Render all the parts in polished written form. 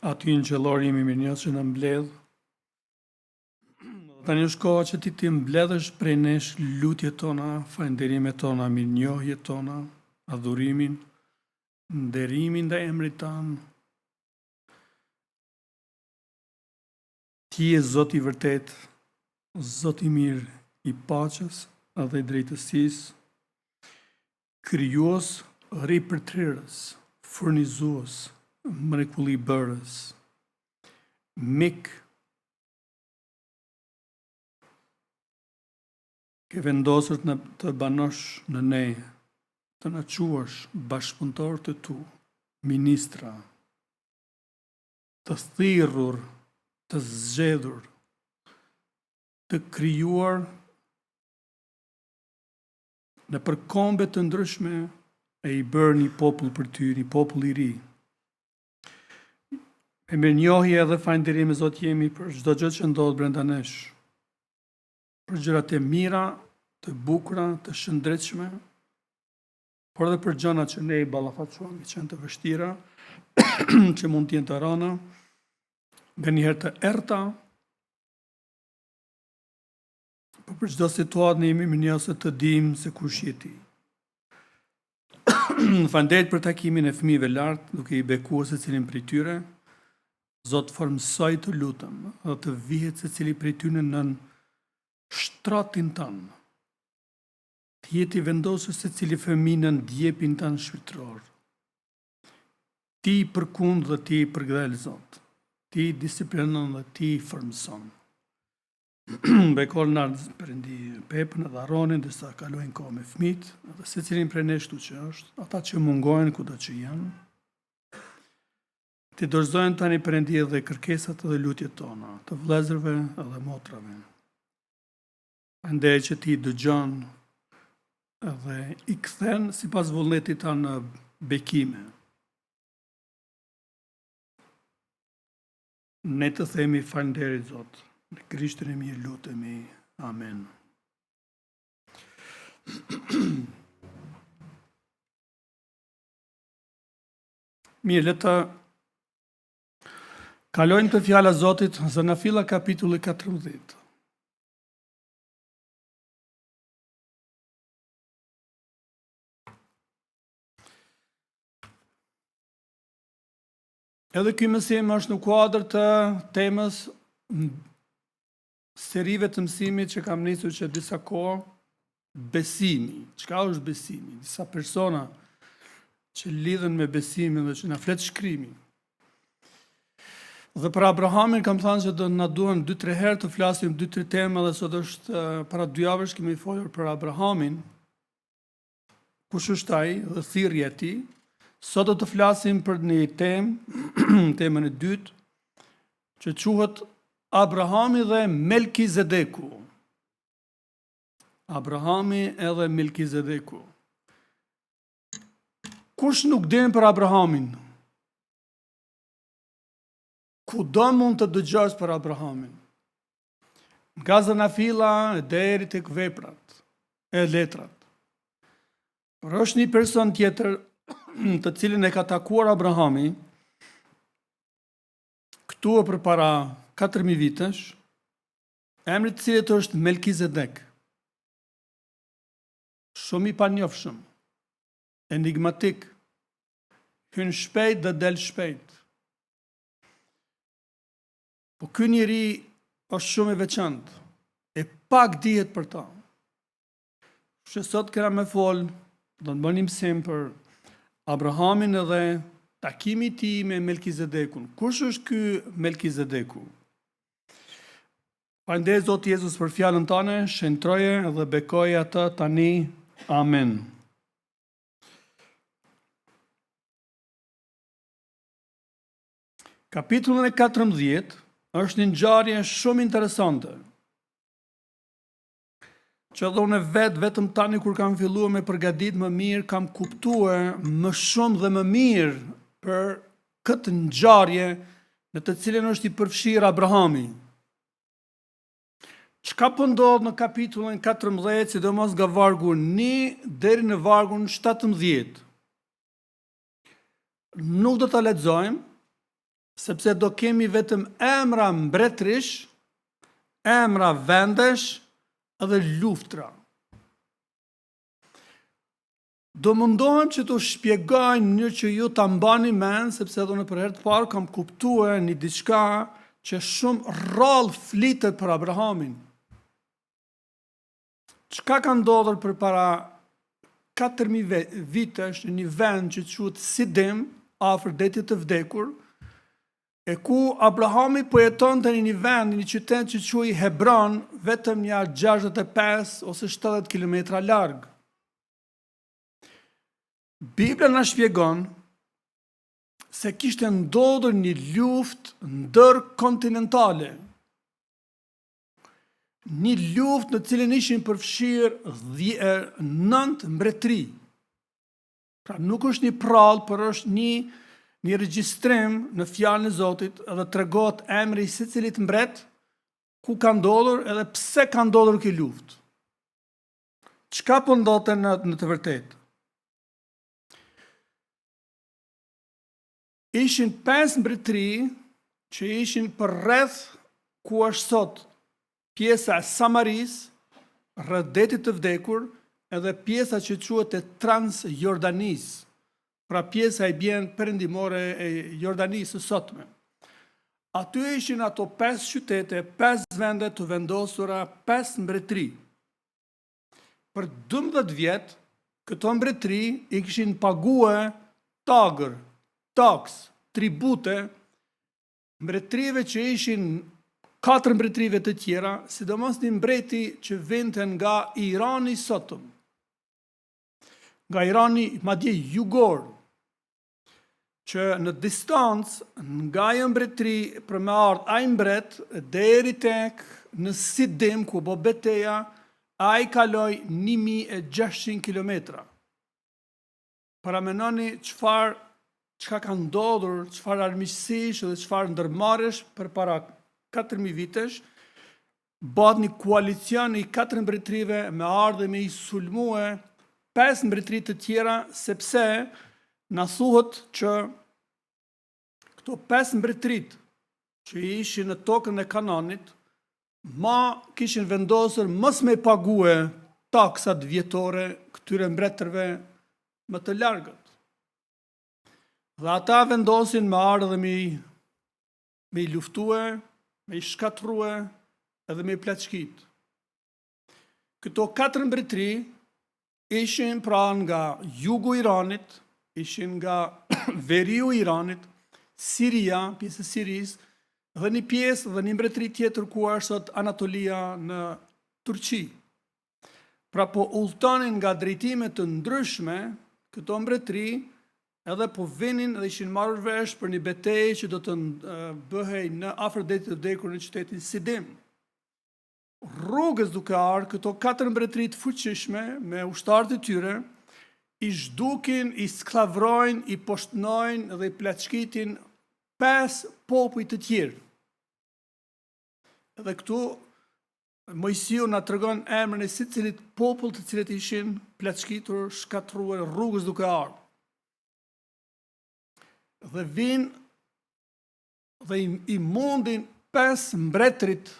Aty në qellor jemi mirënjohës që në mbledh. Tani është koha që ti mbledhësh prej nesh lutjet tona, falënderimet tona, mirënjohjet tona, adhurimin, nderimin ndaj emrit tan. Ti je Zoti i vërtet, Zoti i mirë, i paqes dhe i drejtësisë, krijues, ripërtrirës, furnizues, mrekulli bërës, mik, ke vendosur të banosh në ne, të na quash bashkëpunëtor të tu, ministra, të thirrur, të zgjedhur, të krijuar në përkombe të ndryshme e i bërë një popull për ty, një popull i ri. E mirënjohje edhe falënderim Zot jemi për çdo gjë që ndodh brenda nesh, për gjërat e mira, të bukura, të shëndetshme, por edhe për gjërat që ne i ballafaqojmë, që janë të vështira, që mund të jenë të rëna, nganjëherë të errta, por për çdo situatë ne jemi mirënjohës të dimë se kush je ti. Falënderit për takimin e fëmijëve lart, duke i bekuar secilin prej tyre. Zot, formësoj të lutem dhe të vihet secili prej tyre në shtratin tanë. Të jeti vendosur secili fëmijë në ndjepin tanë shpirtëror. Ti përkund dhe ti përgdhel, Zot. Ti disiplinon dhe ti formëson. Bekor në Perëndi Pepën dhe Aronin, desa kalojnë kohë me fëmijët, dhe secilin prej nesh tu që është, ata që mungojnë kudo që janë. Ti dorëzojnë tani Perëndi dhe kërkesat dhe lutjet tona, të vëllezërve dhe motrave. Andaj që ti dëgjon dhe i kthen sipas vullnetit tanë në bekime. Ne të themi falënderit Zot, në Krishtin e mirë lutemi. Amen. Mirë, le të kalojnë të fjala Zotit, Zanafilla kapitulli 14. Edhe ky mësim është në kuadër të temës serive të mësimit që kam nisur që disa kohë, besimi. Çka është besimi? Disa persona që lidhen me besimin dhe që na flet shkrimi. Dhe për Abrahamin kam thënë që do na duhen 2-3 herë të flasim 2-3 tema, dhe sot është para 2 javësh kemi folur për Abrahamin, kush është ai dhe thirrja e tij. Sot do të flasim për një temë, temën e dytë, që quhet Abrahami dhe Melkizedeku. Abrahami edhe Melkizedeku. Kush nuk din për Abrahamin? Kudo mund të dëgjosh për Abrahamin. Nga Zanafilla deri tek veprat e letrat. Por është një person tjetër të cilin e ka takuar Abrahami këtu përpara 4000 vitesh, emri i cilit është Melkizedek. Shumë i panjohshëm, enigmatik, hyn shpejt dhe del shpejt. Po ky njeri është shumë i veçantë, e pak dihet për ta. Që sot kena me fol, do të bënim mësim për Abrahamin edhe takimi i tij me Melkizedekun. Kush është ky Melkizedeku? Prandaj Zoti Jezus për fjalën tënde, shëntroje dhe bekoje atë tani. Amen. Kapitullin e 14 është një ngjarje shumë interesante, që edhe unë vetëm tani kur kam filluar me përgatit më mirë, kam kuptuar më shumë dhe më mirë për këtë ngjarje në të cilën është i përfshirë Abrahami. Çka po ndodh në kapitullin 14, sidomos nga vargu 1 deri në vargun 17? Nuk do ta lexojmë, sepse do kemi vetëm emra mbretërish, emra vendesh edhe luftra. Do mundohem që të shpjegoj në mënyrë që ju ta mbani mend, sepse edhe në për herë të parë kam kuptuar një diçka që shumë rrallë flitet për Abrahamin. Çka ka ndodhur përpara 4000 vitesh në një vend që quhet Sidim, afër detit të vdekur, e ku Abrahami po jetonte në një vend, në një qytet që quhet Hebron, vetëm ja 65 ose 70 kilometra larg. Bibla na shpjegon se kishte ndodhur një luftë ndërkontinentale. Një luftë në cilën ishin përfshirë 9 mbretëri. Pra nuk është një prallë, por është një regjistrim në fjalën e Zotit, edhe tregohet emri i secilit mbret, ku ka ndodhur edhe pse ka ndodhur kjo luftë. Çka po ndodhte në të vërtetë? Ishin 5 mbretëri që ishin për rreth ku është sot pjesa e Samaris, rreth detit të vdekur, edhe pjesa që quhet e Transjordanis, pra pjesa e bjen perëndimore e Jordanisë së sotme. Aty ishin ato 5 qytete, 5 vende të vendosura, 5 mbretëri. Për 12 vjet, këto mbretëri i kishin paguar tagër, taks, tribute, mbretërive që ishin 4 mbretërive të tjera, sidomos një mbreti që vinte nga Irani sotëm, nga Irani madje jugor, që në distancë nga ajo mbretëri për me ardhur ai mbret deri tek në Sidim ku bo betejë, ai kaloi 1600 kilometra. Paramenoni çka ka ndodhur, çfarë armiqësish dhe çfarë ndërmarrësh përpara 4000 vitesh, bëhet një koalicion i 4 mbretërive me ardhe me i sulmue 5 mbretëri të tjera, sepse na thuhet që këto 5 mbretërit që ishin në tokën e Kananit, kishin vendosur mos me pague taksat vjetore këtyre mbretërve më të largët. Dhe ata vendosin me ardhe dhe me i luftue, me i shkatrue edhe me i pleçkit. Këto 4 mbretëri ishin pra nga jugu Iranit, ishin nga veriu Iranit, Siria, pjesë e Siris, dhe një pjesë dhe një mbretëri tjetër ku është sot Anatolia në Turqi. Pra po udhtonin nga drejtime të ndryshme këto mbretëri, edhe po vinin dhe ishin marrur vesh për një betejë që do të bëhej në afër detit të vdekur në qytetin Sidim. Rrugës duke ardhur, këto 4 mbretëri të fuqishme me ushtarët e tyre i zhdukin, i sklavrojnë, i poshtnojnë dhe i pleçkitin 5 popuj të tjerë. Edhe këtu Mojsiu na tregon emrin e secilit popull të cilët ishin pleçkitur, shkatruar rrugës duke ardhur. Dhe vinë dhe i mundin 5 mbretërit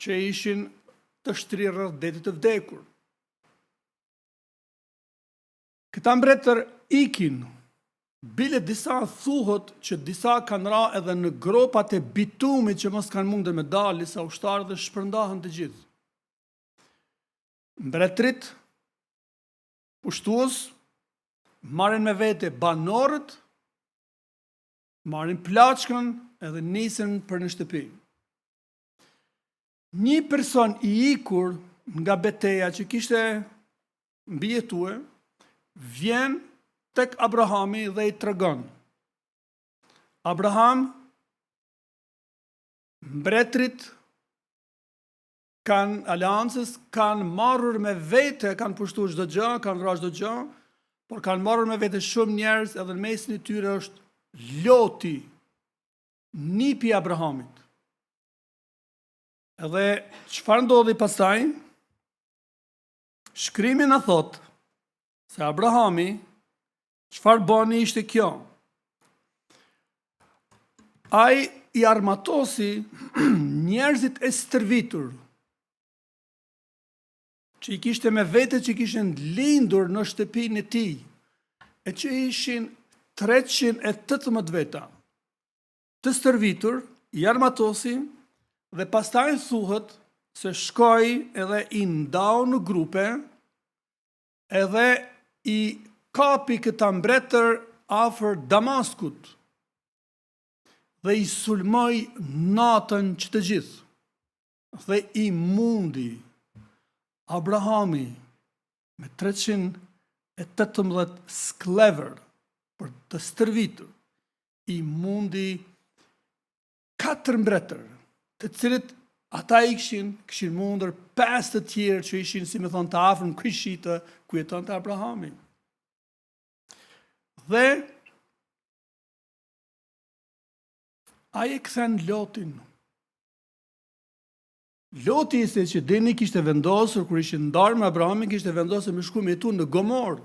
që ishin të shtrirë rreth detit të vdekur. Këta mbretër ikin, bile disa thuhet që disa kanë ra edhe në gropat e bitumit që mos kanë mundë me dalë sa ushtarë dhe shpërndahën të gjithë. Mbretërit, pushtues, marrin me vete banorët, marrin plaçkën edhe nisën për në shtëpi. Një person i ikur nga beteja që kishte mbijetue, vjen tek Abrahami dhe i tregon. Abraham, mbretrit kanë aleancës, kanë marrur me vete, kanë pushtuar çdo gjë, kanë vrarë çdo gjë, por kanë marrur me vete shumë njerëz, edhe në mesin e tyre është Loti, nipi i Abrahamit. Edhe çfarë ndodhi pastaj? Shkrimi na thot se Abrahami, çfarë bëni ishte kjo? Ai i armatosi njerëzit e stërvitur, që i kishte me vete që kishin lindur në shtëpinë e tij, e që ishin 318 veta. Të stërvitur, i armatosi, dhe pastaj thuhet se shkoi edhe i ndau në grupe, edhe i kapi këta mbretër afër Damaskut, dhe i sulmoi natën që të gjithë, dhe i mundi Abrahami me 318 sklever për të stërvitur, i mundi 4 mbretër, të cilët ata kishin mundur 5 të tjerë që ishin, si me thonë, të afërm këshitë ku jetonte Abrahami. Dhe ai e kthen Lotin. Loti ishte që dini kishte vendosur, kur ishin ndarë me Abrahamin, kishte vendosur me shku me jetu në Gomorë.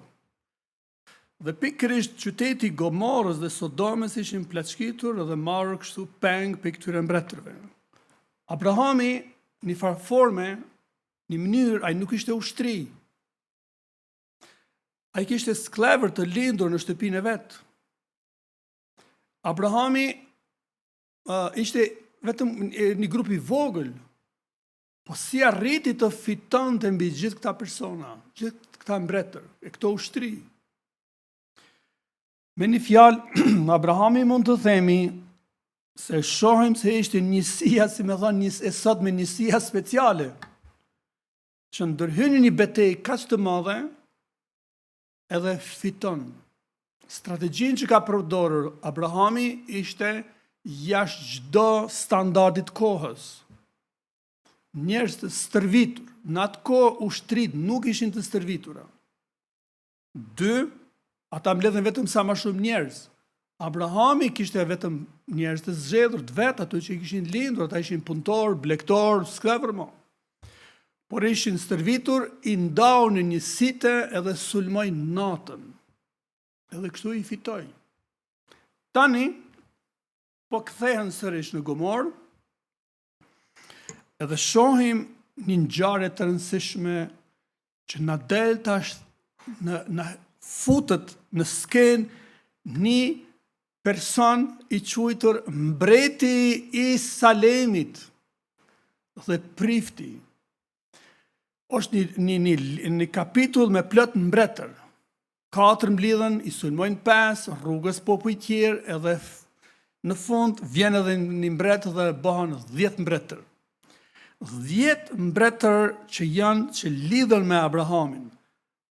Dhe pikërisht qyteti Gomorës dhe Sodomës ishin plaçkitur dhe marrë kështu peng për këtyre mbretërve. Abrahami, një farforme, një mënyrë, ai nuk ishte ushtri. Ai kishte sklever të lindur në shtëpinë e vet. Abrahami ishte vetëm një grup i vogël, po si arriti të fitonte mbi gjithë këta persona, gjithë këta mbretër, e këto ushtri. Me një fjalë, Abrahami mund të themi se shohim se ishte njësia, si me thonë, e sot me njësia speciale, që ndërhyni një betejë kaq të madhe, edhe fiton. Strategjin që ka përdorur Abrahami ishte jashtë çdo standardit kohës. Njerëz të stërvitur, në atë kohë ushtrit nuk ishin të stërvitura. 2, ata mbledhen vetëm sa më shumë njerëz. Abrahami kishte vetëm njerëz të zgjedhur, të vet, ato që kishin lindur, ata ishin punëtor, blektor, sklever mo. Por ishin stërvitur, i ndau në një site edhe sulmoi natën. Edhe kështu i fitoi. Tani po kthehen sërish në Gomorë, edhe shohim një ngjarje të rëndësishme që na del tash në futet në skenë një person i quajtur mbreti i Salemit dhe prifti. Është një kapitull me plot mbretër. 4 mblidhen, i sulmojnë 5, rrugës popuj tjerë, edhe në fund vjen edhe një mbret dhe bëhen 10 mbretër. 10 mbretër që lidhen me Abrahamin.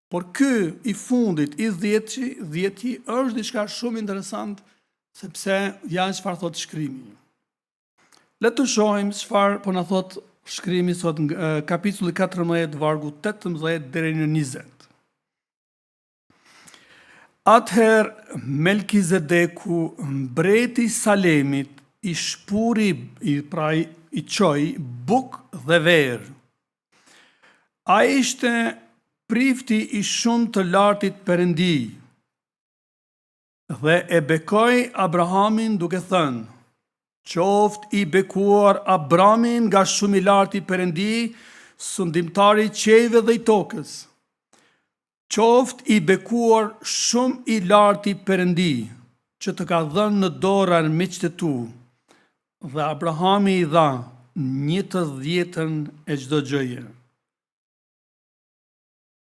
Por ky i fundit, i 10 është diçka shumë interesant, sepse janë çfarë thot shkrimi. Le të shohim çfarë po na thot shkrimi sot në kapitulli 14, vargu 18 deri në 20. Atëherë Melkizedeku, mbreti Salemit, i shpuri, i çoi buk dhe verë. Ai ishte prifti i shumë të lartit Perëndi, dhe e bekoi Abrahamin duke thënë: Qoft i bekuar Abramin nga shumë i lartë i Perëndi, sundimtari i qiejve dhe i tokës. Qoft i bekuar shumë i lartë i Perëndi, që të ka dhënë në dorë armiqtë e tu, dhe Abrahami i dha 1/10 e çdo gjëje.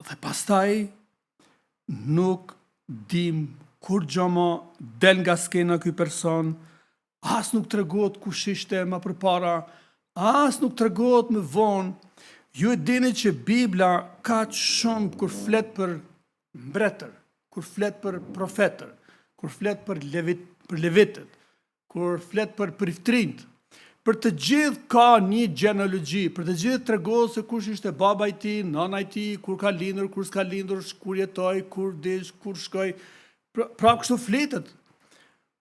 Dhe pastaj nuk dim kur gjoma del nga skena ky person, as nuk tregohet kush ishte më përpara, as nuk tregohet më vonë. Ju e dini që Bibla ka shumë kur flet për mbretër, kur flet për profetër, kur flet për levitët, kur flet për priftrinjt. Për të gjithë ka një genealogji, për të gjithë tregohet se kush ishte baba i tij, nana i tij, kur ka lindur, kur s'ka lindur, kur jetoi, kur dish, kur shkoi. Pra kështu flitet.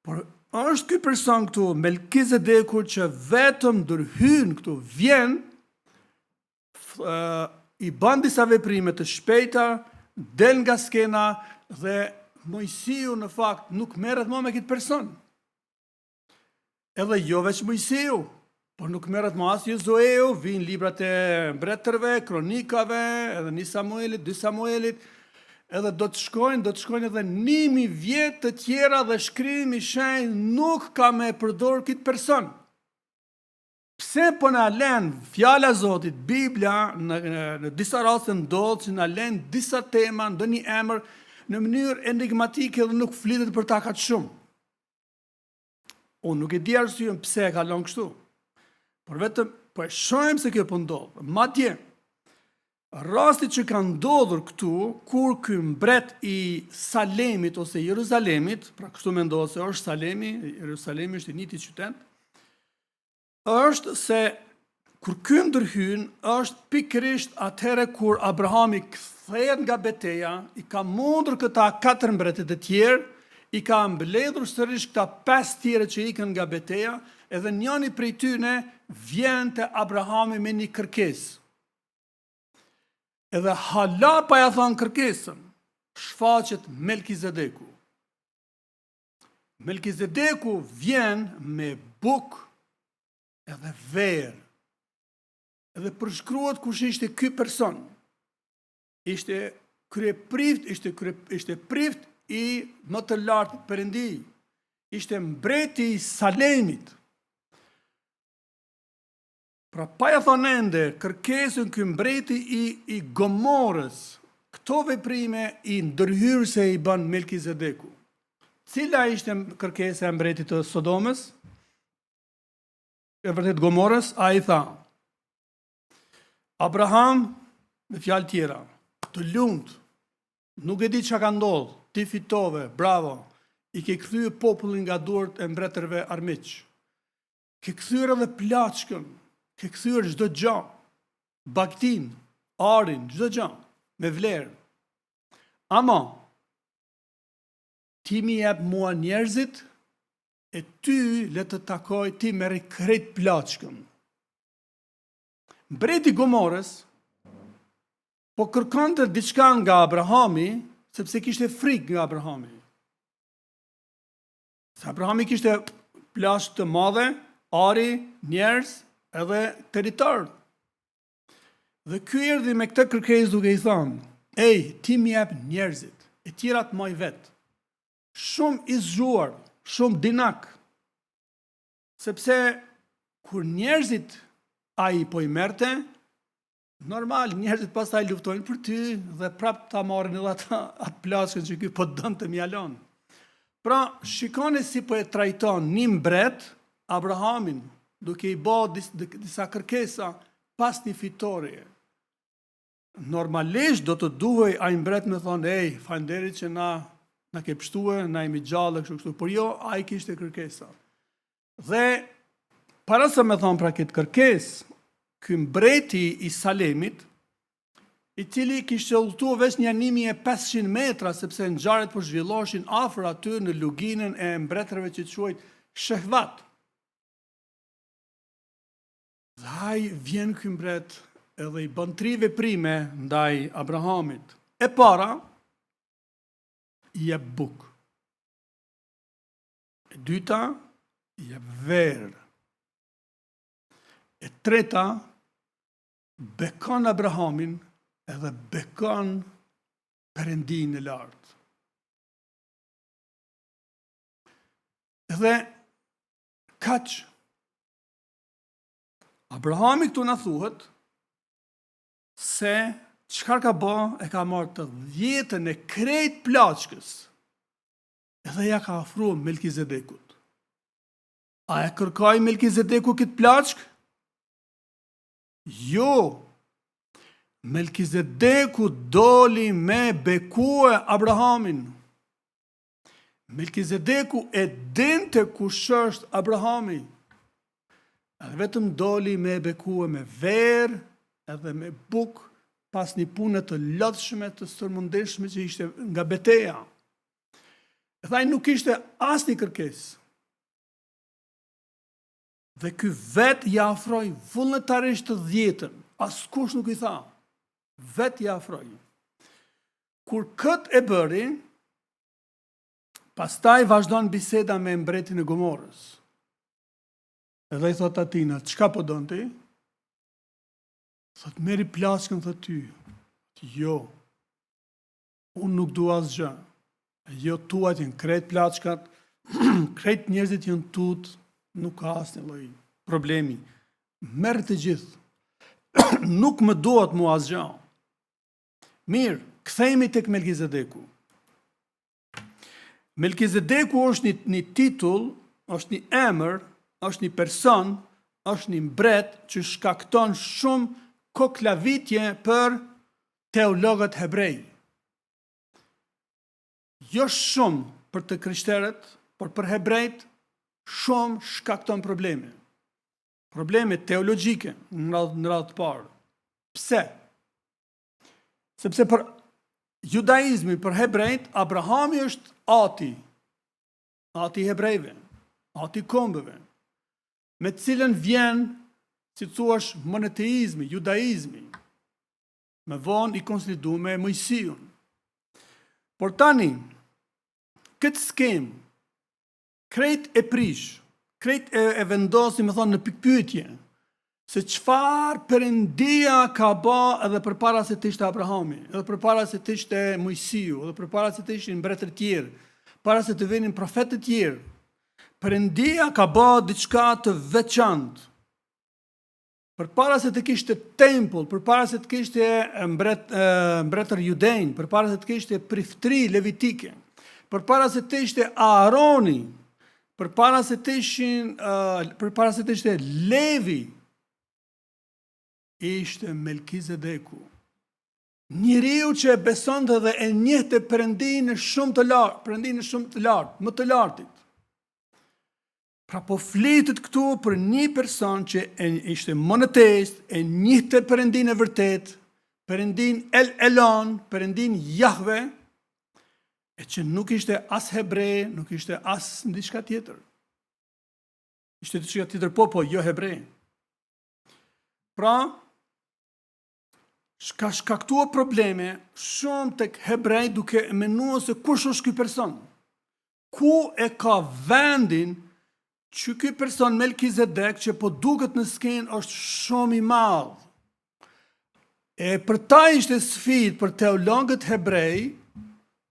Por është ky person këtu, Melkizedeku, që vetëm ndërhyn këtu, vjen, i bën disa veprime të shpejta, del nga skena dhe Mojsiu në fakt nuk merret më me këtë person. Edhe jo veç Mojsiu, por nuk merret më as Josueu, vijnë librat e mbretërve, kronikave, edhe 1 Samuelit, 2 Samuelit, edhe do të shkojnë edhe 1000 vjet të tjera dhe shkrimi i shenjtë nuk ka me përdor këtë person. Pse po na lën fjala e Zotit, Bibla, në disa raste ndodh që na lën disa tema, ndonjë emër në mënyrë enigmatike dhe nuk flitet për ta kaq shumë. Unë nuk e di arsyen pse e ka lënë kështu. Por vetëm po e shohim se kjo po ndodh. Madje rasti që ka ndodhur këtu, kur ky mbret i Salemit ose Jeruzalemit, pra kështu mendohet se është Salemi, Jerusalemi është i njëjti qytet, është se kur ky ndërhyn, është pikërisht atëherë kur Abrahami kthehet nga betejë, i ka mundur këta 4 mbretët e tjerë, i ka mbledhur sërish këta 5 tjerë që ikën nga betejë, edhe njëri prej tyre vjen te Abrahami me një kërkesë. Edhe hala pa ja thënë kërkesën, shfaqet Melkizedeku. Melkizedeku vjen me bukë edhe verë. Edhe përshkruhet kush ishte ky person. Ishte kryeprift, ishte prift i më të lartë Perëndi. Ishte mbreti i Salemit. Pra pa ja thonë ende kërkesën ky mbreti i Gomorës, këto veprime i ndërhyrëse i bën Melkizedeku. Cila ishte kërkesa e mbretit të Sodomës? E vërtet Gomorës, a i tha, Abraham, me fjalë tjera, të lumtë, nuk e di çka ka ndodhur, ti fitove, bravo, i ke kthyer popullin nga duart e mbretërve armiq. Ke kthyer edhe plaçkën, ke kthyer çdo gjë, bagtin, arin, çdo gjë, me vlerë. Ama, ti mi jep mua njerëzit, e ty le të takoj, ti merri krejt plaçkën. Mbreti Gomorës po kërkonte diçka nga Abrahami, sepse kishte frikë nga Abrahami. Se Abrahami kishte plaçk të madhe, ari, njerëz, edhe territor. Dhe ky erdhi me këtë kërkesë duke i thënë, ej, ti më jep njerëzit, e tjerat moj vet. Shumë i zgjuar, shumë dinak. Sepse kur njerëzit ai po i merrte, normal njerëzit pastaj luftojnë për ty dhe prap ta marrin edhe atë plaçkën që ky po donte mjalon. Pra, shikoni si po e trajton një mbret Abrahamin, duke i bë disa kërkesa pas një fitorie. Normalisht do të duhej ai mbret me thonë, ej, falënderit që na ke pështue, na jemi gjallë, kështu, por jo, ai kishte kërkesa. Dhe para se me thonë pra këtë kërkesë, ky mbreti i Salemit, i cili kishte udhëtuar veç një 1500 metra, sepse ngjarjet po zhvilloheshin afër aty në luginën e mbretërve që quhet Shehvat. Dhe ai vjen ky mbret edhe i bën 3 veprime ndaj Abrahamit. E para, i jep bukë. E dyta, i jep verë. E treta, bekon Abrahamin edhe bekon Perëndin e lartë. Edhe kaq, Abrahami këtu na thuhet se çfarë ka bë, e ka marrë të 10 e krejt plaçkës edhe ja ka ofruar Melkizedekut. A e kërkoi Melkizedeku këtë plaçkë? Jo. Melkizedeku doli me bekue Abrahamin. Melkizedeku e dinte kush është Abrahami. Edhe vetëm doli me bekue me verë edhe me bukë pas një pune të lodhshme, të stërmundeshme që ishte nga beteja. Edhe ai nuk ishte asnjë kërkesë. Dhe ky vetë ja ofroi vullnetarisht të 10, askush nuk i tha. Vetë ja ofroi. Kur këtë e bëri, pastaj vazhdon biseda me mbretin e Gomorës. Edhe i thot Atina, çka po don ti? Thot, meri plaçkën, thot ty. Jo, unë nuk dua asgjë. Jo, tuat janë krejt plaçkat, krejt njerëzit janë tut, nuk ka asnjë lloj problemi. Merr të gjithë. Nuk më duhet mua asgjë. Mirë, kthehemi tek Melkizedeku. Melkizedeku është një titull, është një emër, është një person, është një mbret që shkakton shumë koklavitje për teologët hebrej. Jo shumë për të krishterët, por për hebrejt shumë shkakton probleme. Probleme teologjike në radhë të parë. Pse? Sepse për judaizmi, për hebrejt, Abrahami është ati i hebrejve, ati i kombëve, me cilën vjen, si thuash, monoteizmi, judaizmi, me vonë i konsoliduar me Mojsiun. Por tani, këtë skem, krejt e prish, krejt e vendosi, me thonë, në pikpyetje, se çfarë Perëndia ka bë edhe përpara se të ishte Abrahami, edhe përpara se të ishte Mojsiu, edhe përpara se të ishin mbretër tjerë, para se të vinin profetë tjerë. Perëndia ka bë diçka të veçantë. Përpara se të kishte tempull, përpara se të kishte mbretër judejnë, përpara se të kishte priftëri levitike, përpara se të ishte Aaroni, përpara se të ishte Levi, ishte Melkizedeku. Njeriu që e besonte dhe e njehte Perëndinë shumë të lartë, më të lartit. Pra po flitet këtu për një person që ishte monoteist, e njehte Perëndinë e vërtet, Perëndinë El Elon, Perëndinë Jahve, e që nuk ishte as hebre, nuk ishte as diçka tjetër. Ishte diçka tjetër, po, jo hebre. Pra, ka shkaktuar probleme shumë tek hebrej duke menuar se kush është ky person. Ku e ka vendin që ky person Melkizedek që po duket në skenë është shumë i madh. E për ta ishte sfidë për teologët hebrej,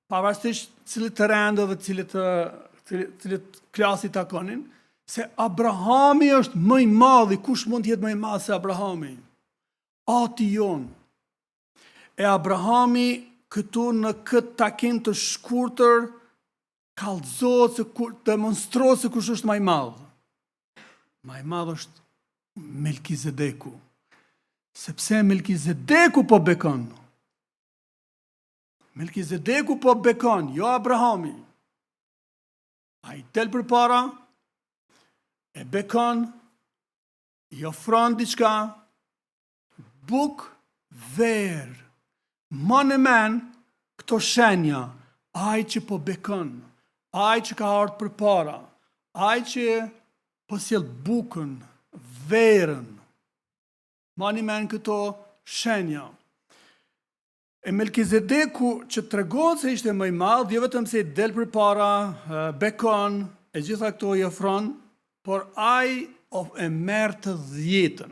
pavarësisht cilët të rendo dhe cilët klasi takonin, se Abrahami është më i madh, kush mund të jetë më i madh se Abrahami? Ati jonë. E Abrahami këtu në këtë takim të shkurtër kallëzohet se demonstrojë se kush është më i madh. Më i madh është Melkizedeku. Sepse Melkizedeku po bekon. Melkizedeku po bekon, jo Abrahami. Ai del përpara, e bekon, i ofron diçka, buk, verë. Ma në men, këto shenja, aj që po bekon, aj që ka ardhur përpara, aj që po sjell bukën, verën. Ma në men këto shenja. E Melkizedeku që tregon se ishte më i madh, jo vetëm se i del përpara, bekon, e gjitha këto i ofron, por ai e merr të 10.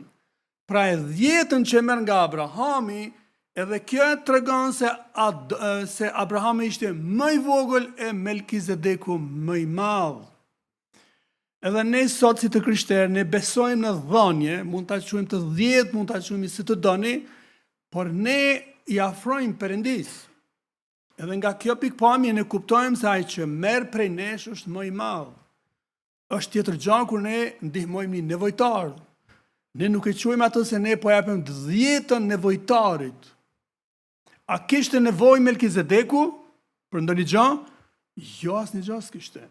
Pra e 10 që merr nga Abrahami, edhe kjo tregon se Abrahami ishte më i vogël e Melkizedeku më i madh. Edhe ne sot si të krishterë, ne besojmë në dhënie, mund ta quajmë të 10, mund ta quajmë si të doni, por ne i afrojmë Perëndis. Edhe nga kjo pikpamje ne kuptojmë se ai që merr prej nesh është më i madh. Është tjetër gjë kur ne ndihmojmë një nevojtar. Ne nuk e quajmë atë se ne po japim të 10 nevojtarit. A kishte nevojë Melkizedeku për ndonjë gjë? Jo, asnjë gjë s'kishte.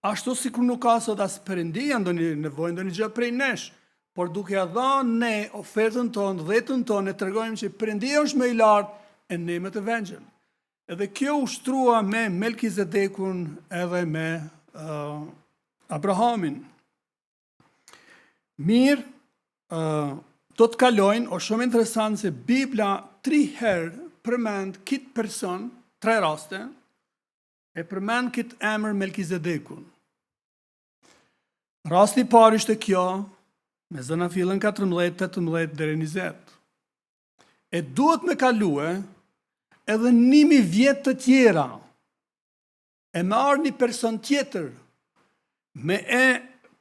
Ashtu sikur nuk ka sot as Perëndia ndonjë nevojë, ndonjë gjë prej nesh, por duke ia dhënë ne ofertën tonë, dhjetën tonë, ne tregojmë që Perëndia është më i lartë e ne më të vegjël. Edhe kjo ushtrua me Melkizedekun edhe me Abrahamin. Mirë, do të kalojnë, o shumë interesant se Bibla 3 herë përmend këtë person, 3 raste, e përmend këtë emër Melkizedekun. Rasti i parë ishte kjo, me zëna fillën 14, 18 deri 20. E duhet me kalue edhe 1000 vjet të tjera, e me ardhë një person tjetër, me e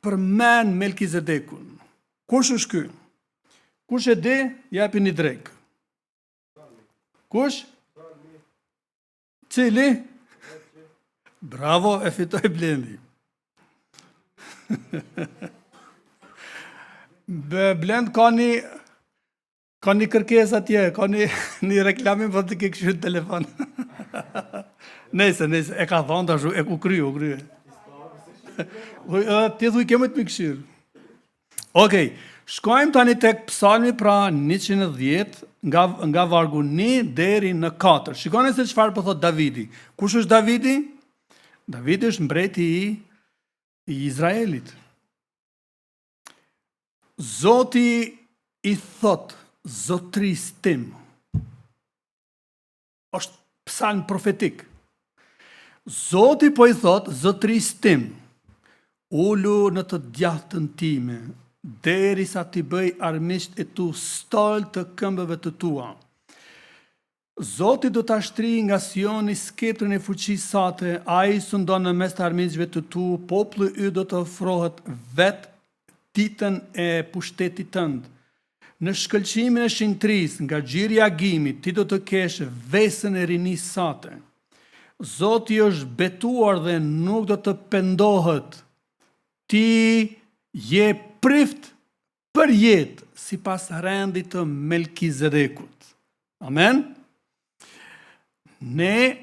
përmend Melkizedekun. Kush është ky? Kush e di, japi një drejk. Kush? Cili? Bravo, e fitoj Blendi. Blend ka një kërkesë atje, ka një reklamin për të ke këshirë telefon. Nese, e ka thonë të shu, e ku kryu. Ti thuj kemë të më këshirë. Okej, shkojmë tani tek Psalmi pra 110, nga vargu 1 deri në 4. Shikoni se çfarë po thot Davidi. Kush është Davidi? Davidi është mbreti i Izraelit. Zoti i thot, zotris tim. Është psalm profetik. Zoti po i thot, zotris tim, ulu në të djathtën time, derisa t'i bëj armiqt e tu stol të këmbëve të tua. Zoti do t'a shtri nga Sioni skeptrin e fuqisë sate, ai sundon në mes të armiqve të tu, populli yt do të ofrohet vet ditën e pushtetit tënd. Në shkëlqimin e shinjtrisë, nga gjiri i agimit, ti do të kesh vesën e rinisë sate. Zoti është betuar dhe nuk do të pendohet. Ti je prift për jetë sipas rendit të Melkizedekut. Amen. Ne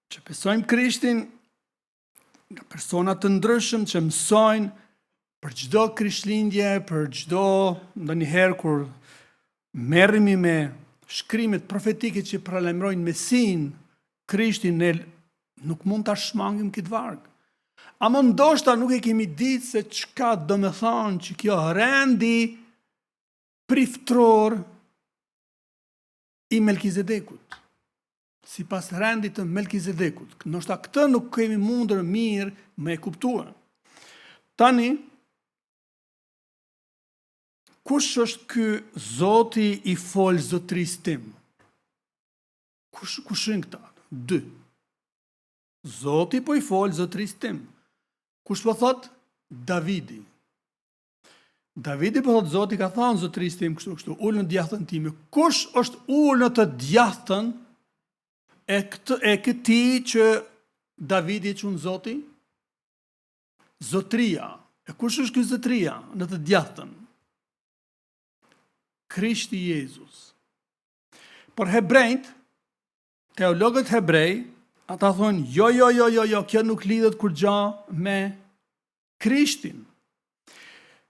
që besojmë Krishtin, nga persona të ndryshëm që mësojnë për çdo Krishtlindje, për çdo ndonjëherë kur merremi me shkrimet profetike që pralajmërojnë Mesin, Krishtin, ne nuk mund ta shmangim këtë varg. Ama ndoshta nuk e kemi ditë se çka do me thonë që kjo rendi priftror i Melkizedekut. Si pas rendit të Melkizedekut. Ndoshta këtë nuk kemi mundur mirë me kuptuar. Tani, kush është ky Zoti i fol zotris tim? Kush janë këta? 2. Zoti po i fol zotris tim. Kush po thot? Davidi. Davidi po thot, Zoti ka thënë zotris tim kështu, ul në djathtën time. Kush është ul në të djathtën e këti që Davidi e qunë Zoti? Zotria. E kush është ky zotria në të djathtën? Krishti Jezus. Por hebrejt, teologët hebrej, ata thonë, jo, kjo nuk lidhet kur gja me Krishtin.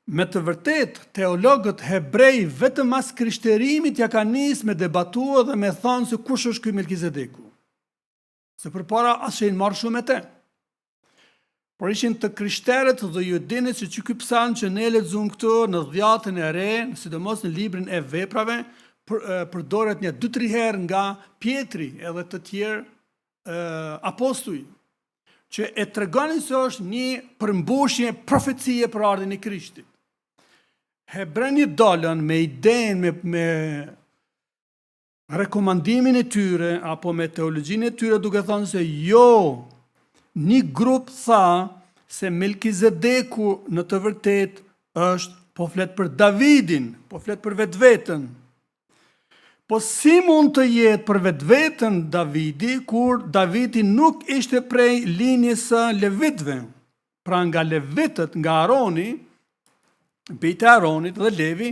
Me të vërtet, teologët hebrej vetëm as krishterimit ja ka nisë me debatua dhe me thonë se kush është ky Melkizedeku. Se përpara as që i marrë shumë e te. Por ishin të krishterët dhe ju dini se që ky psalm që ne lexuam këtu në Dhjatën e Re, sidomos në librin e Veprave, përdoret një 2-3 herë nga Pietri edhe të tjerë apostuj. që e tregon se është një përmbushje profecie për ardhin e Krishtit. Hebrejt dalën me idenë, me rekomandimin e tyre, apo me teologjinë e tyre, duke thënë se jo, një grup tha se Melkizedeku në të vërtet është, po flet për Davidin, po flet për vetveten. Po si mund të jetë për vetveten Davidi, kur Davidi nuk ishte prej linjës së Levitëve? Pra nga Levitët, nga Aroni, bijtë e Aronit dhe Levi,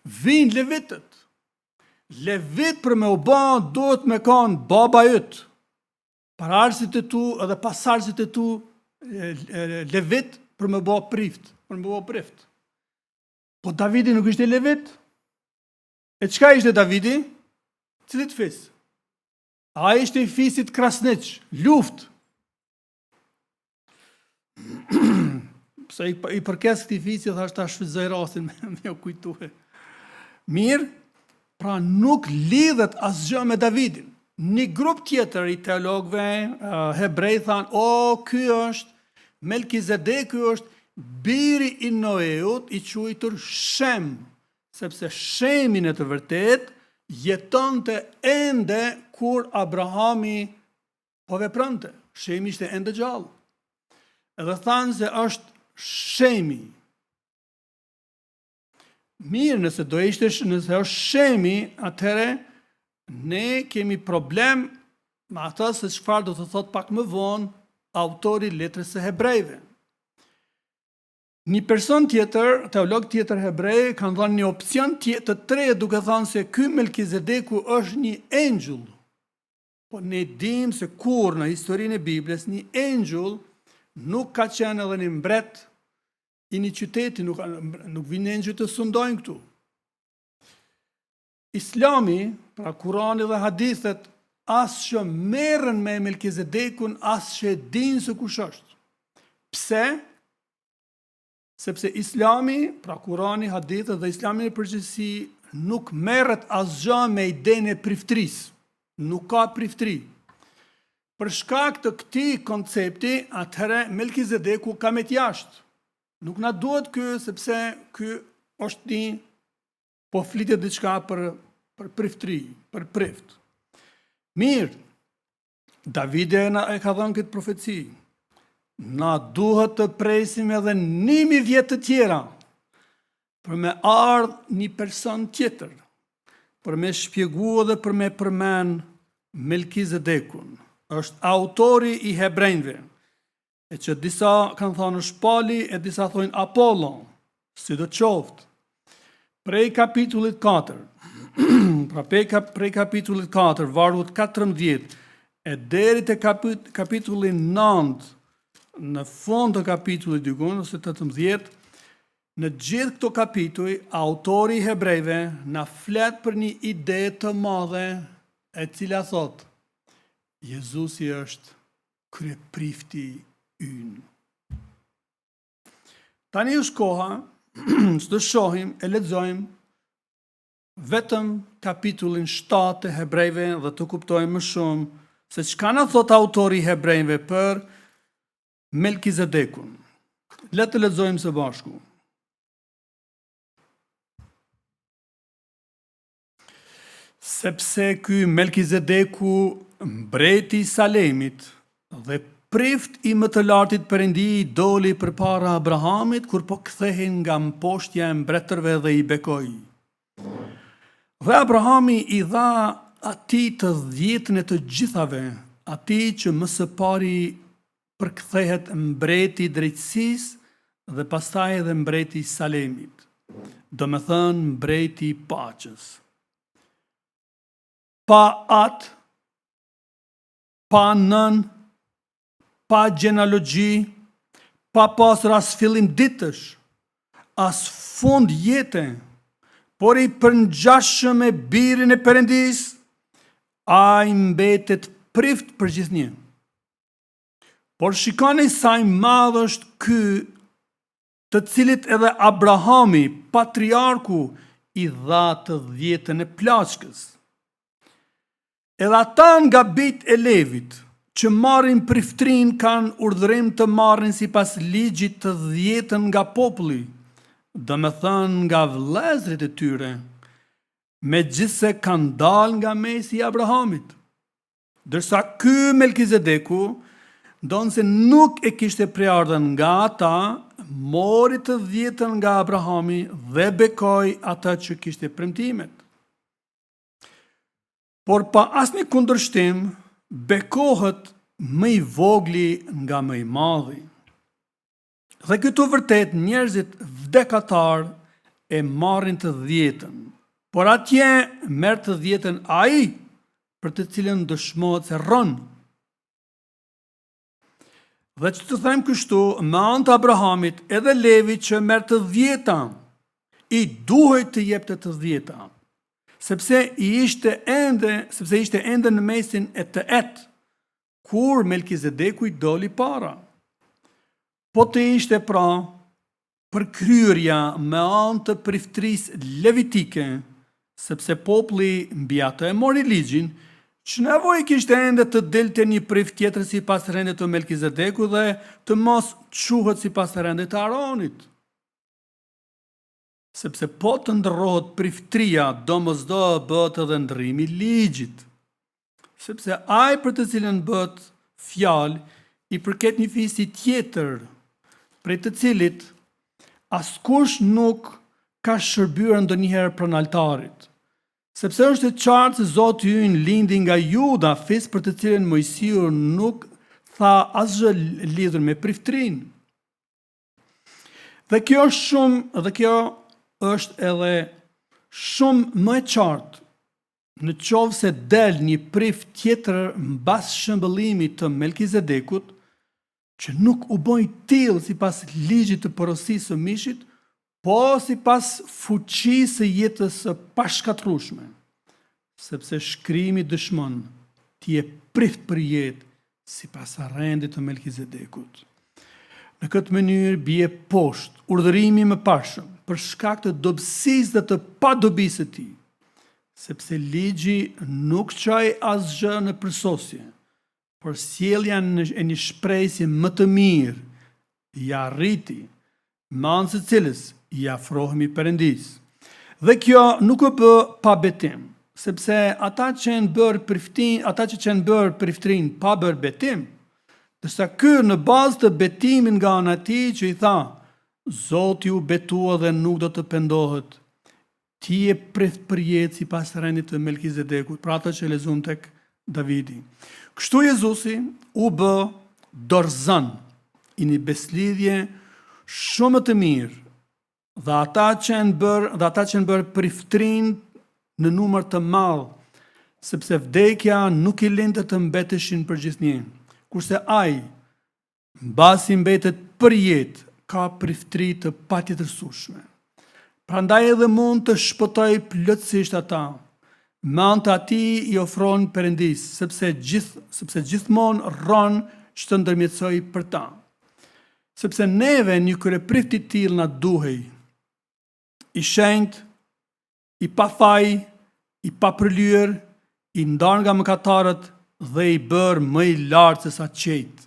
vinë Levitët. Levit për me u bë duhet me kanë baba yt, pararësit e tu edhe pasarësit e tu Levit për me bë prift, Po Davidi nuk ishte Levit? E çka ishte Davidi? Cilit fis? A ishte i fisit krasniq, luft. Pse i përkes këtij fisi, thash ta shfrytëzoj rastin me u kujtue. Mirë, pra nuk lidhet asgjë me Davidin. Një grup tjetër i teologëve hebrej thanë, ky është Melkizedeku, është biri i Noeut, i quajtur Shem, sepse Shemi në të vërtet jetonte ende kur Abrahami po vepronte. Shemi ishte ende gjallë. Edhe thanë se është Shemi. Mirë, nëse është Shemi, atëherë ne kemi problem me atë se çfarë do të thot pak më vonë autori letrës së Hebrejve. Një person tjetër, teolog tjetër hebrej, kanë dhënë një opcion të tretë, duke thënë se ky Melkizedeku është një angel. Po ne dim se kur në historinë e Biblës një angel nuk ka qenë edhe një mbret i një qyteti, nuk vinë angel të sundojnë këtu. Islami, pra Kurani dhe hadithet, as që merren me Melkizedekun, as që dinë se kush është. Pse? Sepse Islami, pra Kurani, hadithet dhe Islami në përgjithësi, nuk merret asgjë me idenë e priftrisë. Nuk ka priftri. Për shkak të këtij koncepti, atëherë Melkizedeku ka me jashtë. Nuk na duhet ky, sepse ky është një, po flitet diçka për priftri, për prift. Mirë, Davide e ka dhënë këtë profeci. Na duhet të presim edhe 1000 vjet të tjera për me ardhë një person tjetër, për me shpjegu dhe për me përmend Melkizedekun. Është autori i Hebrejve, e që disa kanë thënë është Pali, e disa thonë Apollon, si do qoftë. Prej kapitullit 4, prej kapitullit 4, vargut 14, e deri te kapitulli 9, në fund të kapitullit dykun, ose 18, në gjithë këto kapituj, autori i Hebrejve na flet për një ide të madhe, e cila thot, Jezusi është kryeprifti ynë. Tani është koha që të shohim e lexojmë vetëm kapitullin 7 të Hebrejve dhe të kuptojmë më shumë se çka na thot autori i Hebrejve për Melkizedekun. Le të lexojmë së bashku. Sepse ky Melkizedeku, mbreti i Salemit dhe prift i më të lartit Perëndi, doli përpara Abrahamit kur po kthehen nga mposhtja e mbretërve dhe i bekoi. Dhe Abrahami i dha atij të 10 e të gjithave, atij që më së pari përkthehet mbreti i drejtësisë dhe pastaj edhe mbreti i Salemit, do me thënë mbreti i paqes. Pa atë, pa nën, pa gjenealogji, pa pasur as fillim ditësh, as fund jete, por i përngjashëm me birin e Perëndis, ai mbetet prift për gjithnjë. Por shikoni sa i madh është ky, të cilit edhe Abrahami, patriarku, i dha të 10 e plaçkës. Edhe ata nga bijtë e Levit, që marrin priftrin kanë urdhërim të marrin sipas ligjit të 10 nga populli, domethënë nga vëllezërit e tyre, megjithse kanë dalë nga mesi i Abrahamit. Dërsa ky Melkizedeku, ndonë se nuk e kishte preardhën nga ata, mori të 10 nga Abrahami dhe bekoi ata që kishte premtimet. Por pa asnjë kundërshtim, bekohet më i vogli nga më i madhi. Dhe këtu vërtet njerëzit vdekatar e marrin të 10, por atje merr të 10 ai për të cilën dëshmohet se rron. Dhe që të them kështu, me anë të Abrahamit, edhe Levi që merr të 10, i duhej të jepte të 10, sepse ishte ende në mesin e të kur Melkizedeku i doli para. Po të ishte pra përkryrja me anë të priftrisë levitike, sepse populli mbi atë e mori ligjin, që nevojë kishte ende të delte një prift tjetër sipas rendit të Melkizedeku dhe të mos quhet sipas rendit të Aronit. Sepse po të ndërrohet priftria, domosdo bëhet edhe ndrrimi i ligjit. Sepse ai për të cilën bëhet fjalë i përket një fisi tjetër, prej të cilit askush nuk ka shërbyer ndonjëherë pranë altarit. Sepse është e qartë se Zoti ynë lindi nga Juda, fis për të cilën Mojsiu nuk tha asgjë lidhur me priftrin. Dhe kjo është edhe shumë më e qartë në qovë se del një prift tjetër mbas shëmbëllimit të Melkizedekut, që nuk u boj tillë sipas ligjit të porosisë së mishit, po sipas fuqisë së jetës së pashkatrueshme, sepse shkrimi dëshmon ti je prift për jetë sipas rendit të Melkizedekut. Në këtë mënyrë bie poshtë urdhërimi më pashëm për shkak të dobësisë dhe të padobisë së tij, sepse ligji nuk çoi asgjë në përsosje, por sjellja e një shpresje më të mirë i arriti, me anë së cilës i afrohemi Perëndis. Dhe kjo nuk u bë pa betim, sepse ata që kanë bërë priftrin pa bërë betim, dërsa ky në bazë të betimin nga ana e tij që i tha, Zoti u betua dhe nuk do të pendohet, ti je prift për jetë sipas rendit të Melkizedekut, pra ato që lexuam tek Davidi. Kështu Jezusi u bë dorëzën i një beslidhje shumë të mirë, dhe ata që kanë bërë priftrin në numër të madh, sepse vdekja nuk i linte të mbeteshin për gjithnjë, kurse ai, mbasi mbetet për jetë, ka priftri të patjetërsueshme. Prandaj edhe mund të shpëtoj plotësisht ata, me anë të atij i ofron Perëndis, sepse gjithmonë rron që të ndërmjetësoj për ta. Sepse neve një kryeprift i tillë na duhej, i shenjtë, i pafaj, i papërlyer, i ndarë nga mëkatarët dhe i bërë më i lartë se sa qejtë,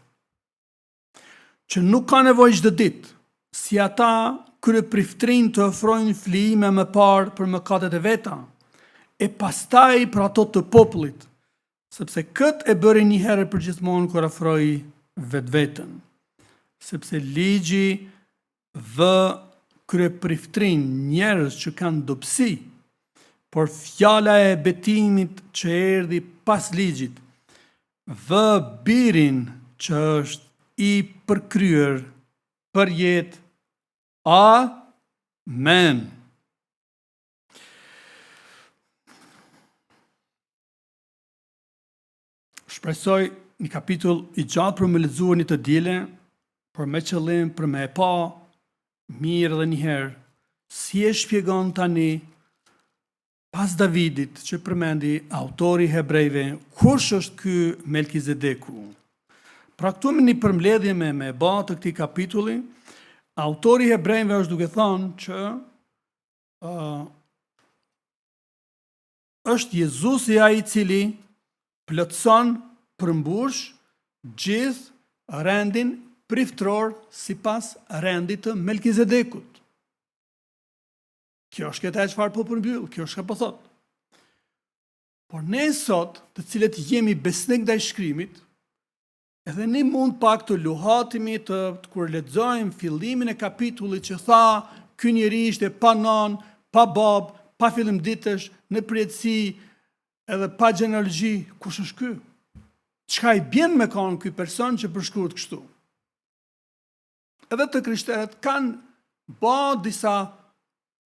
që nuk ka nevojë çdo ditë, si ata kryepriftrin të ofrojnë flijime më parë për mëkatet e veta, e pastaj për ato të popullit, sepse këtë e bëri një herë për gjithmonë kur ofroi vetveten. Sepse ligji vë kryepriftrin njerëz që kanë dobësi, por fjala e betimit që erdhi pas ligjit vë birin që është i përkryer për jetë. Amen. Shpresoj një kapitull i gjatë për me lexuar një të diele, por me qëllim për me e pa mirë dhe njëherë si e shpjegon tani pas Davidit që përmendi autori Hebrejve, kush është ky Melkizedeku. Pra këtu me një përmbledhje me ba të këtij kapitulli, autori Hebrejve është duke thënë që është Jezusi ai i cili plotson, përmbush gjithë rendin priftror sipas rendit të Melkizedekut. Kjo është këta e çfarë po përmbyll, kjo është ka po thot. Por ne sot, të cilët jemi besnik ndaj shkrimit, edhe ne mund pak të luhatemi të kur lexojmë fillimin e kapitullit që tha, ky njeri ishte pa non, pa bab, pa fillimditësh, në përjetësi, edhe pa gjenealogji, kush është ky? Çka i bjen me kanë ky person që përshkruhet kështu? Edhe të krishterët kanë bë disa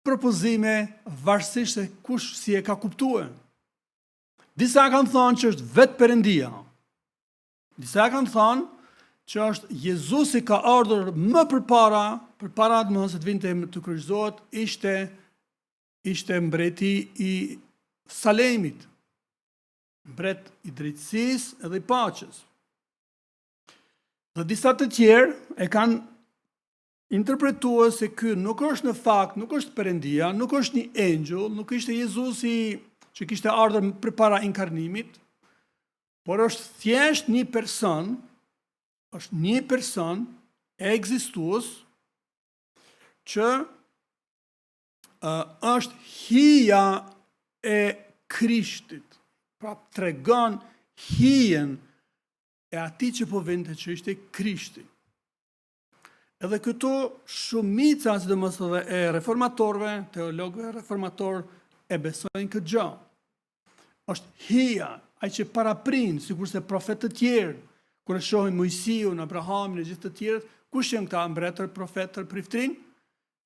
propozime varësisht se kush si e ka kuptuar. Disa kanë thënë që është vetë Perëndia. Disa kanë thënë që është Jezusi ka ardhur më përpara domosdoshmë se të vinte të kryqëzohet, ishte mbreti i Salemit, mbret i drejtësisë edhe i paqes. Dhe disa të tjerë e kanë interpretuar se ky nuk është në fakt, nuk është Perëndia, nuk është një engjëll, nuk ishte Jezusi që kishte ardhur përpara inkarnimit, por është thjesht një person ekzistues që është hija e Krishtit. Pra tregon hijen e atij që po vinte që ishte Krishti. Edhe këtu shumica, sidomos edhe e reformatorëve, teologëve reformatorë e besojnë këtë gjë. Është hija, ai që paraprin, sikurse profetët të tjerë, kur e shohin Mojsiun, Abrahamin e gjithë të tjerët, kush janë këta mbretër, profetër, priftrin?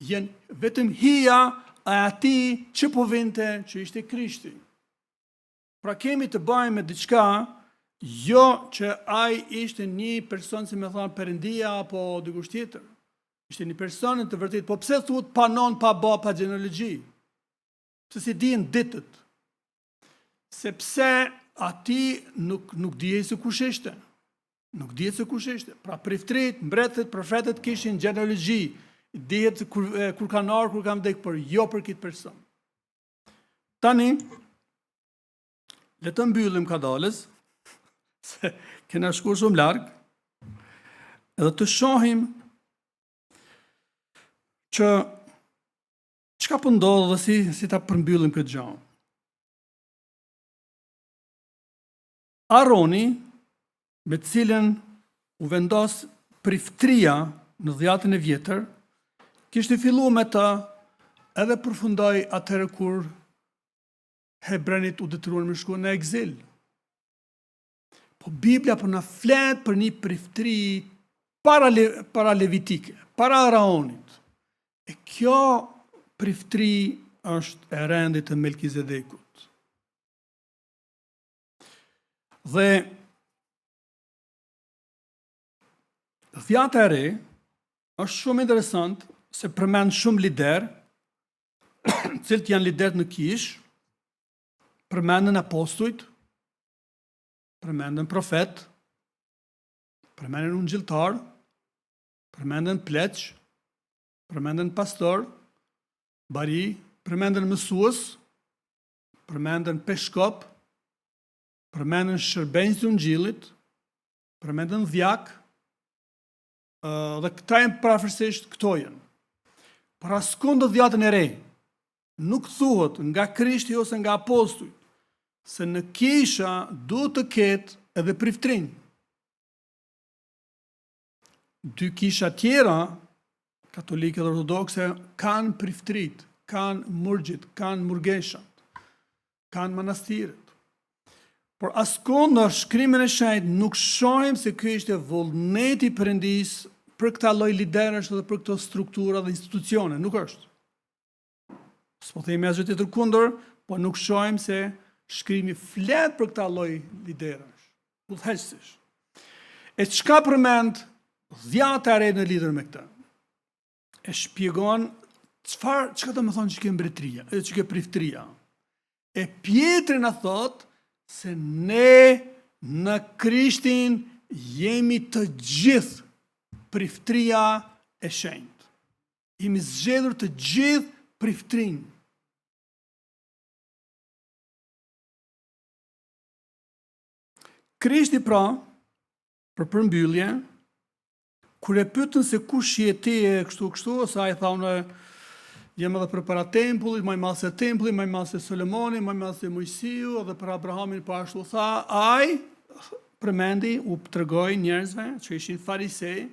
Janë vetëm hija e atij që po vinte që ishte Krishti. Pra kemi të bëjmë me diçka, jo që ai ishte një person, si me thonë, Perëndia apo dikush tjetër. Ishte një person të vërtetë, po pse thuhet pa non, pa bab, pa gjenealogji? Pse si dihen ditët? Sepse ati nuk dihej se kush ishte. Nuk dihet se kush ishte. Pra priftrit, mbretët, profetët kishin gjenealogji, dihet kur kanë ardhur, kur kanë vdekur, por jo për këtë person. Tani le të mbyllim kadales, se kena shkuar shumë larg, edhe të shohim që çka po ndodh dhe si ta përmbyllim këtë gjë. Aroni, me të cilën u vendos priftria në 10 e vjetër, kishte filluar me të edhe përfundoi atëherë kur hebrenit u detyruan me shkuar në ekzil. Po Biblia po na flet për një priftri para levitike, para Araonit. E kjo priftri është e rendit të Melkizedekut. Dhe Dhjata e re është shumë interesant se përmend shumë lider, cilët janë lider në kish, përmendën apostujt, përmendën profet, përmendën ungjilltar, përmendën pleq, përmendën pastor, bari, përmendën mësues, përmendën peshkop, përmendën shërbëngjës të ungjillit, përmendën dhjak, dhe këta janë parafërsisht këto janë. Por askund në Dhjatën e re nuk thuhet nga Krishti ose nga apostujt se në kisha duhet të ketë edhe priftrin. Dy kisha tjera, katolike dhe ortodokse, kanë priftrit, kanë murgjit, kanë murgeshat, kanë manastiret. Por askund në shkrimin e shenjtë nuk shohim se ky ishte vullneti i Perëndis për këta lloj liderësh dhe për këto struktura dhe institucione, nuk është. S'po themi asgjë tjetër kundër, po nuk shohim se shkrimi flet për këta lloj liderësh, udhëheqësish. E çka përmend Dhjata e re në lidhje me këtë? E shpjegon çka do të thonë që kjo mbretëria, që kjo priftëria. E Pjetri na thot se ne në Krishtin jemi të gjithë priftëria e shenjtë. Jemi zgjedhur të gjithë priftrin. Krishti pra, për përmbyllje, kur e pyetën se kush je ti e kështu, ose ai thonë jem edhe përpara tempullit, më i madh se tempulli, më i madh se Solomoni, më i madh se Mojsiu, edhe për Abrahamin po ashtu tha, ai përmendi, u tregoi njerëzve që ishin farisej,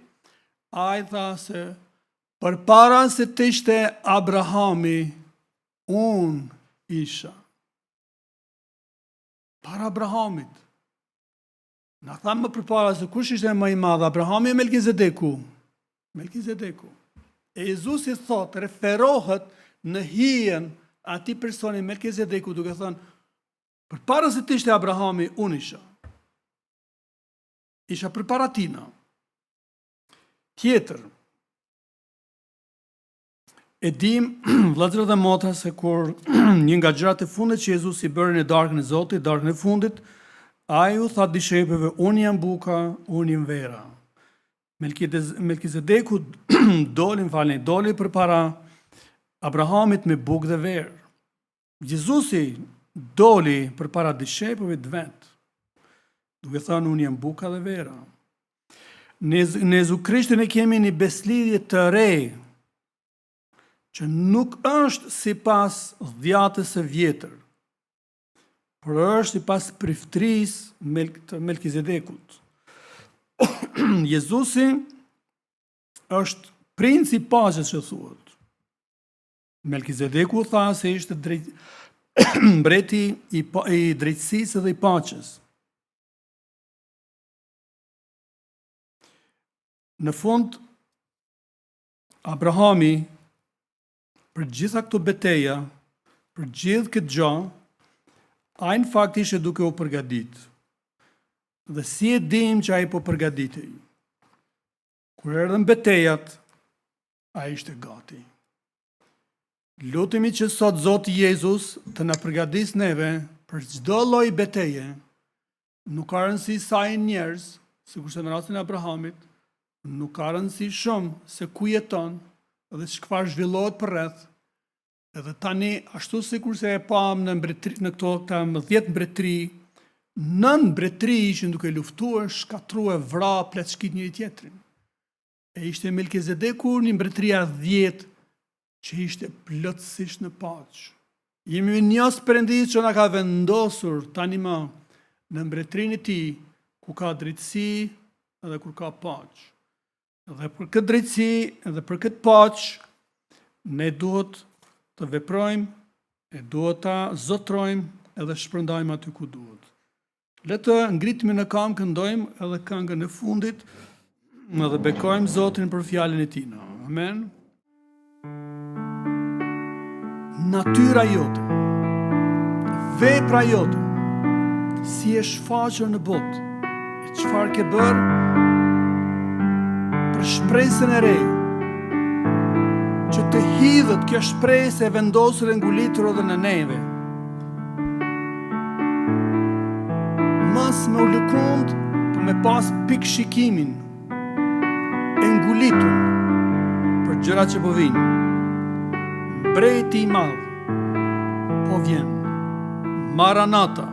ai tha se përpara se të ishte Abrahami, unë isha. Para Abrahamit. Na thamë më përpara se kush ishte më i madh, Abrahami e Melkizedeku. E Jezusi thot, referohet në hijen atij personi Melkizedeku, duke thënë, përpara se të ishte Abrahami, unë isha. Isha përpara tina. Tjetër, e dim, vëllezër dhe motra, se kur një nga gjërat e fundit që Jezusi bëri në darkën e Zotit, darkën e fundit, ai u tha dishepujve, unë jam buka, unë jam vera. Melkizedeku doli përpara Abrahamit me bukë dhe verë. Jezusi doli përpara dishepujve të vet, duke thënë unë jam buka dhe vera. Në Jezu Krishtin e kemi një beslidhje të re, që nuk është sipas dhjatës së vjetër, por është sipas priftërisë të Melkizedekut. Jezusi është princi i paqes që thuhet. Melkizedeku tha se ishte mbreti i drejtësisë dhe i paqes. Në fund, Abrahami, për gjitha këto beteja, për gjithë këtë gjë, ai në fakt ishte duke u përgatit. Dhe si e dim që ai po përgatitej? Kur erdhën betejat, ai ishte gati. Lutemi që sot Zoti Jezus të na përgatis neve për çdo lloj beteje, nuk ka rëndësi sa i njerëz, sikurse në rastin e Abrahamit, nuk ka rëndësi shumë se ku jeton dhe çfarë zhvillohet përreth. Edhe tani, ashtu sikurse e pam në këto 10 mbretëri, 9 mbretëri ishin duke luftuar, shkatruar, vrarë, pleçkit njëri tjetrin. E ishte Melkizedeku një mbretëria 10 që ishte plotësisht në paqë. Jemi njës Perëndis që na ka vendosur tani më në mbretërinë e tij, ku ka drejtësi edhe kur ka paqë. Dhe për këtë drejtësi edhe për këtë paqë, ne duhet të veprojmë, e duhet ta zotrojmë edhe shpërndajmë aty ku duhet. Le të ngritemi në këmbë, këndojmë edhe këngën e fundit, edhe bekojmë Zotin për fjalën e tij. Amen. Natyra jote, vepra jote, si e shfaqur në botë, e çfarë ke bërë për shpresën e re, që të hidhet kjo shpresë e vendosur e ngulitur edhe në neve. Mos me u lëkund për me pas pikë shikimin e ngulitur për gjërat që po vinë. Mbreti i madh po vjen. Maranata.